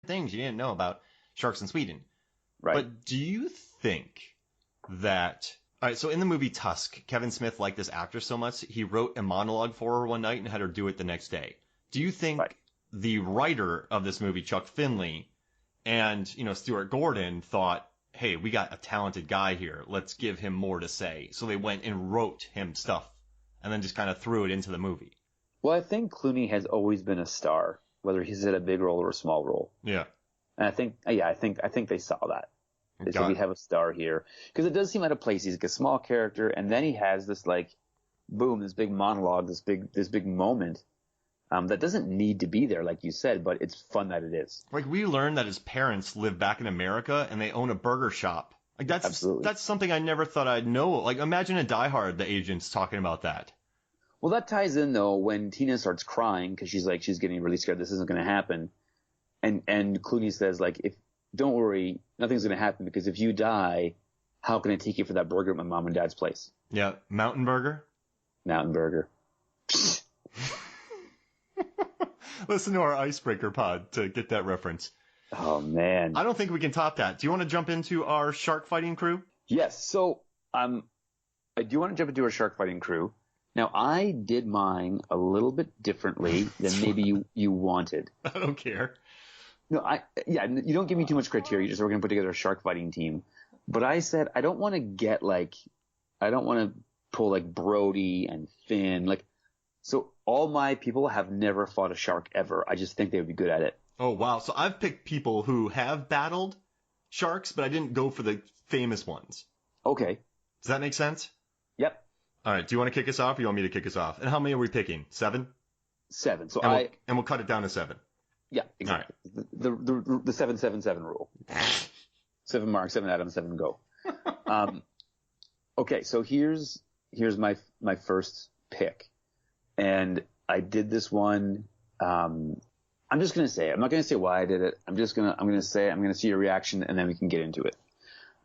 things you didn't know about sharks in Sweden. Right. But do you think that... All right, so in the movie Tusk, Kevin Smith liked this actress so much, he wrote a monologue for her one night and had her do it the next day. Do you think the writer of this movie, Chuck Finley, and, Stuart Gordon thought, hey, we got a talented guy here. Let's give him more to say. So they went and wrote him stuff and then just kind of threw it into the movie. Well, I think Clooney has always been a star, whether he's in a big role or a small role. Yeah. And I think they saw that. They said we have a star here. Because it does seem out of place. He's like a small character, and then he has this boom, this big monologue, this big moment. That doesn't need to be there, like you said, but it's fun that it is. Like, we learned that his parents live back in America and they own a burger shop. Like, that's something I never thought I'd know. Like, imagine a Die Hard, the agent's talking about that. Well, that ties in, though, when Tina starts crying because she's getting really scared this isn't going to happen. And Clooney says, don't worry, nothing's going to happen because if you die, how can I take you for that burger at my mom and dad's place? Yeah, Mountain Burger? Mountain Burger. Listen to our Icebreaker pod to get that reference. Oh, man. I don't think we can top that. Do you want to jump into our shark fighting crew? Yes. So I do want to jump into our shark fighting crew. Now, I did mine a little bit differently than maybe you wanted. I don't care. No, you don't give me too much criteria. You just, we're going to put together a shark fighting team. But I said, I don't want to pull Brody and Finn. So all my people have never fought a shark ever. I just think they would be good at it. Oh, wow. So I've picked people who have battled sharks, but I didn't go for the famous ones. Okay. Does that make sense? Yep. All right. Do you want to kick us off or you want me to kick us off? And how many are we picking? 7? 7. So we'll cut it down to 7. Yeah, exactly. Right. The 7-7-7 rule. 7 Mark, 7 Adam, 7 go. Okay. So here's my first pick. And I did this one. I'm just going to say it. I'm not going to say why I did it. I'm going to say it. I'm going to see your reaction and then we can get into it.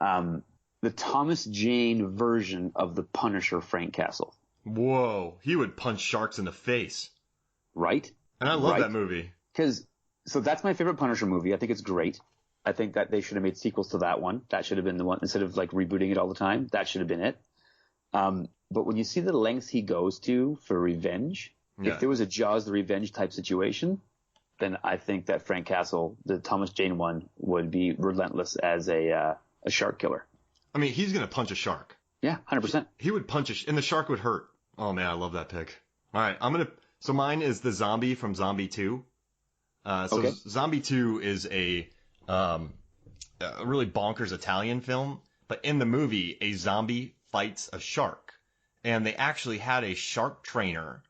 The Thomas Jane version of the Punisher, Frank Castle. Whoa. He would punch sharks in the face. Right? And I love that movie. So that's my favorite Punisher movie. I think it's great. I think that they should have made sequels to that one. That should have been the one instead of rebooting it all the time. That should have been it. But when you see the lengths he goes to for revenge, if there was a Jaws the Revenge type situation, then I think that Frank Castle, the Thomas Jane one, would be relentless as a shark killer. I mean, he's going to punch a shark. Yeah, 100%. He would punch and the shark would hurt. Oh, man, I love that pick. All right, so mine is the zombie from Zombie 2. Okay. Zombie 2 is a really bonkers Italian film, but in the movie, a zombie fights a shark. And they actually had a shark trainer,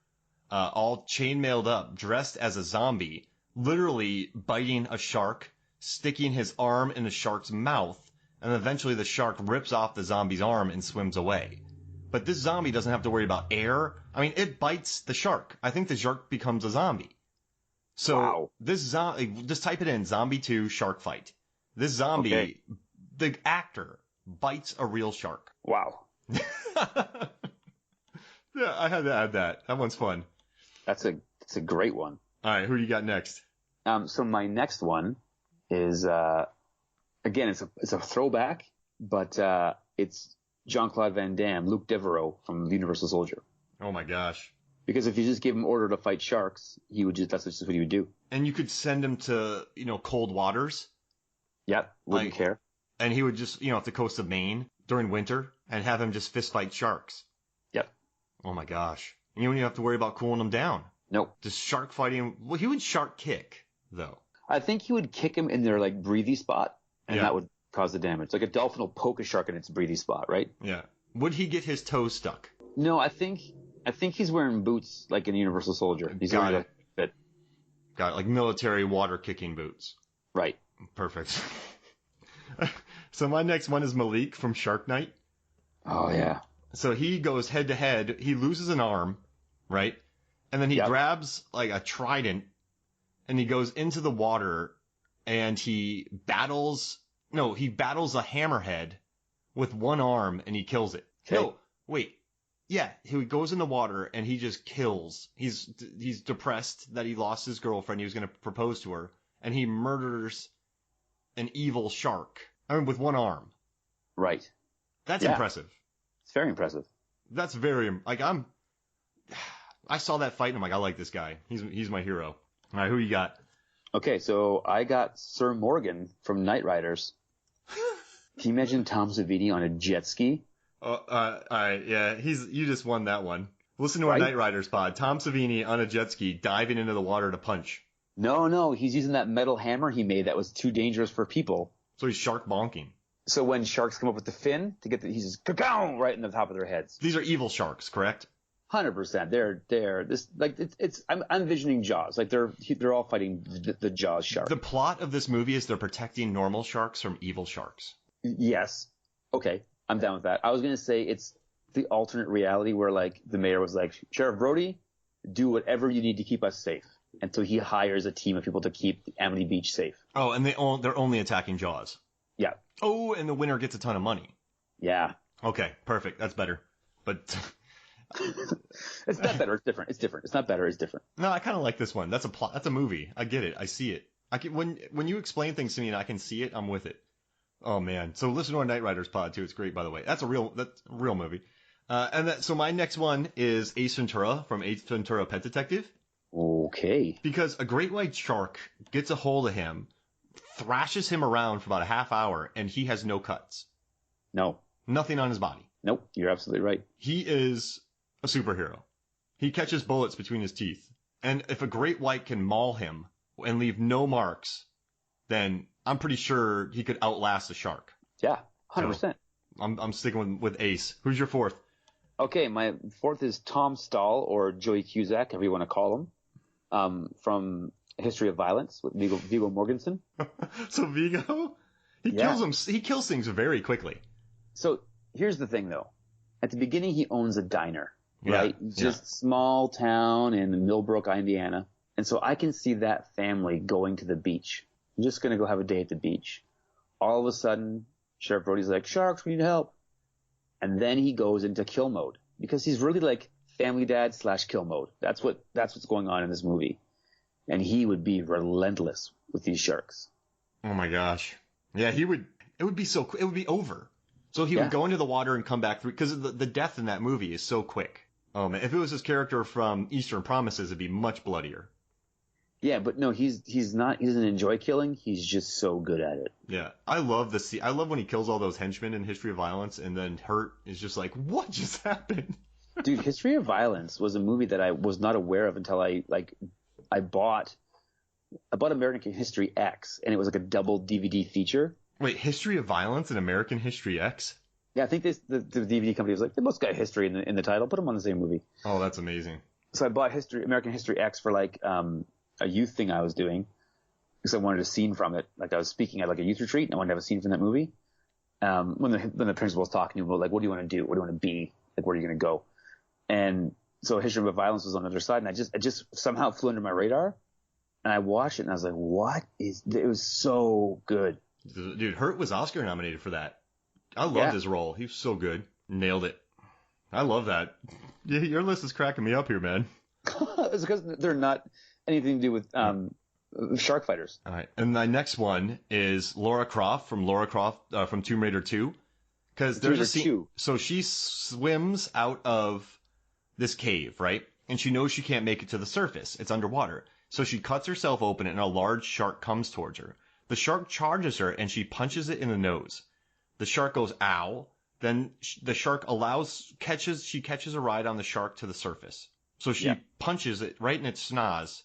all chainmailed up, dressed as a zombie, literally biting a shark, sticking his arm in the shark's mouth, and eventually the shark rips off the zombie's arm and swims away. But this zombie doesn't have to worry about air. I mean, it bites the shark. I think the shark becomes a zombie. So This zombie, just type it in, Zombie 2 shark fight. This zombie, the actor, bites a real shark. Wow. Yeah, I had to add that. That one's fun. That's a great one. All right, who do you got next? So my next one is again it's a throwback, but it's Jean-Claude Van Damme, Luke Devereaux from The Universal Soldier. Oh my gosh. Because if you just gave him order to fight sharks, that's just what he would do. And you could send him to, cold waters. Yep, wouldn't care. And he would just, off the coast of Maine during winter and have him just fist fight sharks. Yep. Oh my gosh. And you wouldn't have to worry about cooling them down. Nope. Just shark fighting. Well, he would shark kick, though. I think he would kick him in their breathy spot, and that would cause the damage. Like a dolphin will poke a shark in its breathy spot, right? Yeah. Would he get his toes stuck? No, I think he's wearing boots like in Universal Soldier. He's Got it. Fit. Got it. Like military water kicking boots. Right. Perfect. So my next one is Malik from Shark Night. Oh, yeah. So he goes head to head. He loses an arm, right? And then he grabs a trident and he goes into the water and he battles a hammerhead with one arm and he kills it. Okay. No, wait. Yeah, he goes in the water and he just kills. He's depressed that he lost his girlfriend. He was going to propose to her. and he murders an evil shark. I mean, with one arm. Right. That's impressive. It's very impressive. That's very, like, I saw that fight and I'm like, I like this guy. He's my hero. All right, who you got? Okay, so I got Sir Morgan from Knight Riders. Can you imagine Tom Savini on a jet ski? All right, yeah, you just won that one. Listen to our Knight Riders pod. Tom Savini on a jet ski diving into the water to punch. No, he's using that metal hammer he made that was too dangerous for people. So he's shark bonking. So when sharks come up with the fin to get he's just ka-gow right in the top of their heads. These are evil sharks, correct? 100%. They're this like it's I'm envisioning Jaws. Like they're all fighting the Jaws shark. The plot of this movie is they're protecting normal sharks from evil sharks. Yes. Okay, I'm down with that. I was gonna say it's the alternate reality where like the mayor was like, Sheriff Brody, do whatever you need to keep us safe. And so he hires a team of people to keep Amity Beach safe. Oh, and they're only attacking Jaws. Yeah. Oh, and the winner gets a ton of money. Yeah. Okay, perfect. That's better. But it's not better. It's different. It's different. It's not better. It's different. No, I kind of like this one. That's a plot. That's a movie. I get it. I see it. When you explain things to me and I can see it, I'm with it. Oh man. So listen to our Knight Riders pod too. It's great, by the way. That's a real movie. So my next one is Ace Ventura from Ace Ventura: Pet Detective. Okay. Because a great white shark gets a hold of him, thrashes him around for about a half hour, and he has no cuts. No. Nothing on his body. Nope. You're absolutely right. He is a superhero. He catches bullets between his teeth. And if a great white can maul him and leave no marks, then I'm pretty sure he could outlast a shark. Yeah, 100%. So I'm sticking with Ace. Who's your fourth? Okay, my fourth is Tom Stahl, or Joey Cusack, however you want to call him, from History of Violence with Viggo Mortensen. So Viggo, he kills things very quickly. So here's the thing, though. At the beginning, he owns a diner, right? Just small town in Millbrook, Indiana. And so I can see that family going to the beach. I'm just going to go have a day at the beach. All of a sudden, Sheriff Brody's like, sharks, we need help. And then he goes into kill mode because he's really like family dad / kill mode. That's what's going on in this movie. And he would be relentless with these sharks. Oh my gosh. Yeah, it would be over. So he would go into the water and come back through, because the death in that movie is so quick. Oh man, if it was his character from Eastern Promises, it'd be much bloodier. Yeah, but no, he doesn't enjoy killing. He's just so good at it. Yeah, I love I love when he kills all those henchmen in History of Violence, and then Hurt is just like, what just happened? Dude, History of Violence was a movie that I was not aware of until I bought American History X, and it was like a double DVD feature. Wait, History of Violence and American History X? Yeah, I think the DVD company was like, they both got history in the title. Put them on the same movie. Oh, that's amazing. So I bought American History X for a youth thing I was doing because I wanted a scene from it. Like I was speaking at like a youth retreat and I wanted to have a scene from that movie. When the principal was talking to me about like, what do you want to do? What do you want to be? Like, where are you going to go? And so History of Violence was on the other side, and it just somehow flew under my radar. And I watched it and I was like, it was so good. Dude, Hurt was Oscar nominated for that. I loved his role. He was so good. Nailed it. I love that. Yeah, your list is cracking me up here, man. It's because they're not anything to do with shark fighters. All right. And my next one is Lara Croft from Tomb Raider 2. Because there's a scene. So she swims out of this cave, right? And she knows she can't make it to the surface. It's underwater. So she cuts herself open and a large shark comes towards her. The shark charges her and she punches it in the nose. The shark goes, ow. Then the shark catches a ride on the shark to the surface. So she punches it right in its schnoz.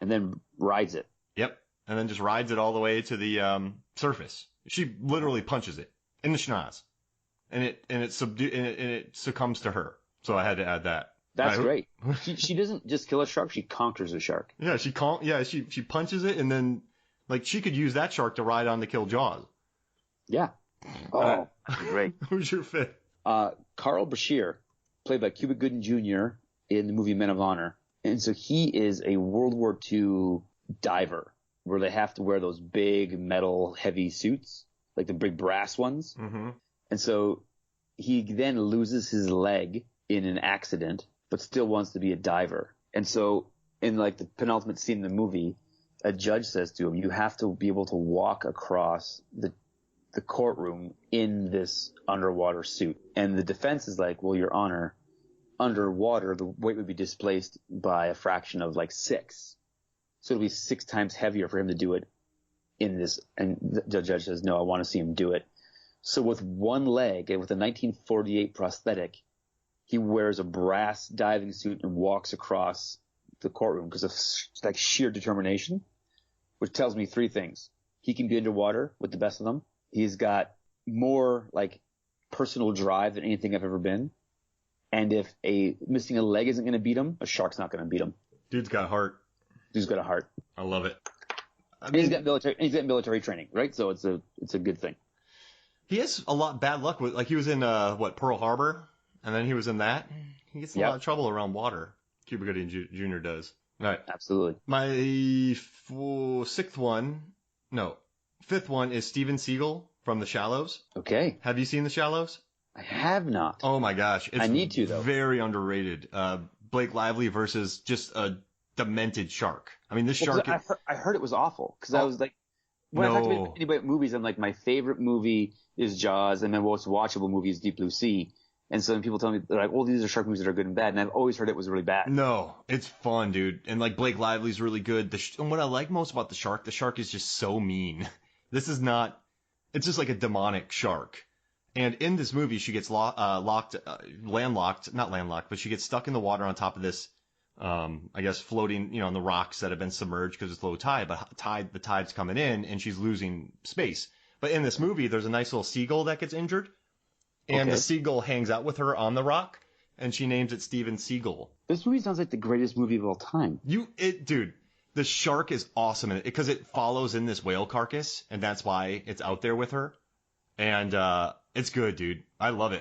And then rides it. Yep. And then just rides it all the way to the surface. She literally punches it in the schnoz. And it succumbs to her. So I had to add that. That's great. She doesn't just kill a shark, she conquers a shark. Yeah, she punches it, and then like she could use that shark to ride on to kill Jaws. Yeah. Oh, great. Who's your fifth? Carl Bashir, played by Cuba Gooding Jr. in the movie Men of Honor. And so he is a World War II diver where they have to wear those big metal heavy suits, like the big brass ones. Mm-hmm. And so he then loses his leg in an accident, but still wants to be a diver. And so in like the penultimate scene in the movie, a judge says to him, you have to be able to walk across the courtroom in this underwater suit. And the defense is like, well, Your Honor, underwater, the weight would be displaced by a fraction of like 6. So it'll be 6 times heavier for him to do it in this. And the judge says, no, I want to see him do it. So with one leg and with a 1948 prosthetic, he wears a brass diving suit and walks across the courtroom because of like sheer determination, which tells me 3 things. He can be underwater with the best of them. He's got more like personal drive than anything I've ever been. And if missing a leg isn't going to beat him, a shark's not going to beat him. Dude's got heart. Dude's got a heart. I love it. And he's got military training, right? So it's a good thing. He has a lot bad luck with, like, he was in Pearl Harbor, and then he was in that. He gets in a lot of trouble around water. Cuba Gooding Jr. does. All right. Absolutely. My fifth one is Steven Seagal from The Shallows. Okay. Have you seen The Shallows? I have not. Oh my gosh. I need to, though. Very underrated. Blake Lively versus just a demented shark. I mean, this shark. I heard it was awful because I was like, when I talk to anybody about movies, I'm like, my favorite movie is Jaws, and my most watchable movie is Deep Blue Sea. And so when people tell me, they're like, oh, these are shark movies that are good and bad. And I've always heard it was really bad. No, it's fun, dude. And like Blake Lively's really good. And what I like most about the shark is just so mean. This is not, it's just like a demonic shark. And in this movie, she gets landlocked, but she gets stuck in the water on top of this, I guess floating, on the rocks that have been submerged because it's low tide, but the tide's coming in and she's losing space. But in this movie, there's a nice little seagull that gets injured. And the seagull hangs out with her on the rock, and she names it Steven Seagal. This movie sounds like the greatest movie of all time. Dude, the shark is awesome in it because it follows in this whale carcass, and that's why it's out there with her. And it's good, dude. I love it.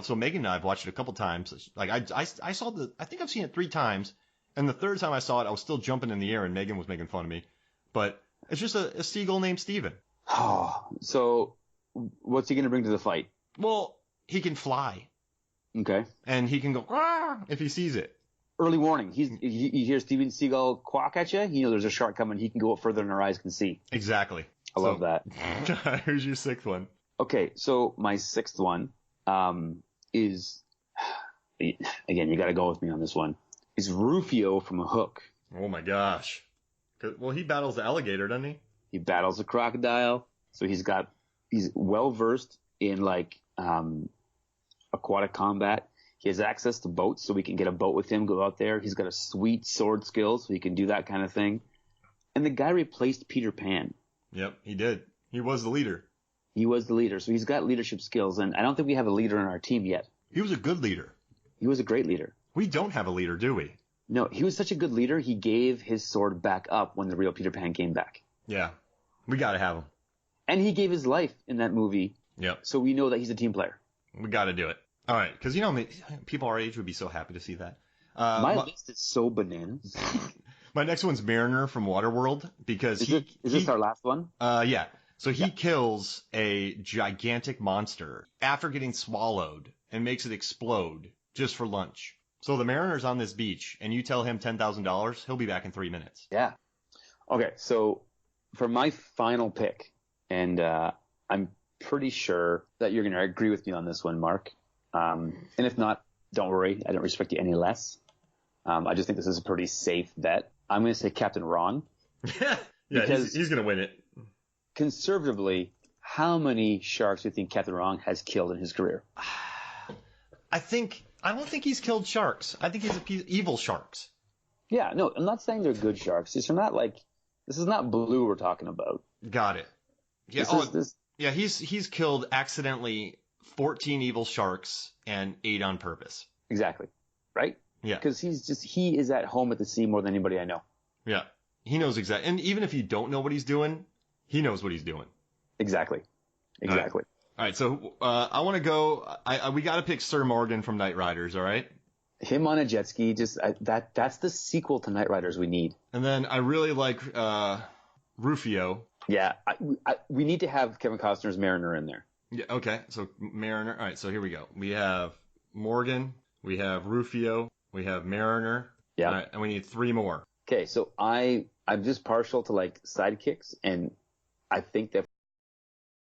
So Megan and I have watched it a couple times. Like I think I've seen it 3 times, and the third time I saw it, I was still jumping in the air, and Megan was making fun of me. But it's just a seagull named Steven. Oh, so what's he gonna bring to the fight? Well, he can fly. Okay. And he can go if he sees it. Early warning. You hear Steven Seagal quack at you, there's a shark coming. He can go up further than our eyes can see. Exactly. I love that. Here's your 6th one. Okay, so my 6th one is, again, you got to go with me on this one, is Rufio from Hook. Oh my gosh. Well, he battles the alligator, doesn't he? He battles the crocodile. So he's well versed in like aquatic combat. He has access to boats, so we can get a boat with him, go out there. He's got a sweet sword skill, so he can do that kind of thing. And the guy replaced Peter Pan. Yep, he did. He was the leader. He was the leader, so he's got leadership skills. And I don't think we have a leader on our team yet. He was a good leader. He was a great leader. We don't have a leader, do we? No, he was such a good leader, he gave his sword back up when the real Peter Pan came back. Yeah, we got to have him. And he gave his life in that movie. Yep. So we know that he's a team player. We got to do it. All right, because people our age would be so happy to see that. My list is so bananas. My next one's Mariner from Waterworld because is this our last one? Yeah. So he kills a gigantic monster after getting swallowed and makes it explode just for lunch. So the Mariner's on this beach, and you tell him $10,000, he'll be back in 3 minutes. Yeah. Okay, so for my final pick, and I'm pretty sure that you're going to agree with me on this one, Mark. And if not, don't worry. I don't respect you any less. I just think this is a pretty safe bet. I'm going to say Captain Ron. Yeah, he's going to win it. Conservatively, how many sharks do you think Captain Ron has killed in his career? I don't think he's killed sharks. I think he's evil sharks. Yeah, no, I'm not saying they're good sharks. This is not Blue we're talking about. Got it. Yeah, he's killed accidentally 14 evil sharks and 8 on purpose. Exactly. Right? Yeah. Because he is at home at the sea more than anybody I know. Yeah. He knows exactly. And even if you don't know what he's doing, he knows what he's doing. Exactly. All right. So I want to go. We got to pick Sir Morgan from Knight Riders. All right. Him on a jet ski. That's the sequel to Knight Riders we need. And then I really like Rufio. Yeah. We need to have Kevin Costner's Mariner in there. Yeah. Okay. So Mariner. All right. So here we go. We have Morgan. We have Rufio. We have Mariner. Yeah. All right. And we need 3 more. Okay. So I I'm just partial to like sidekicks, and I think that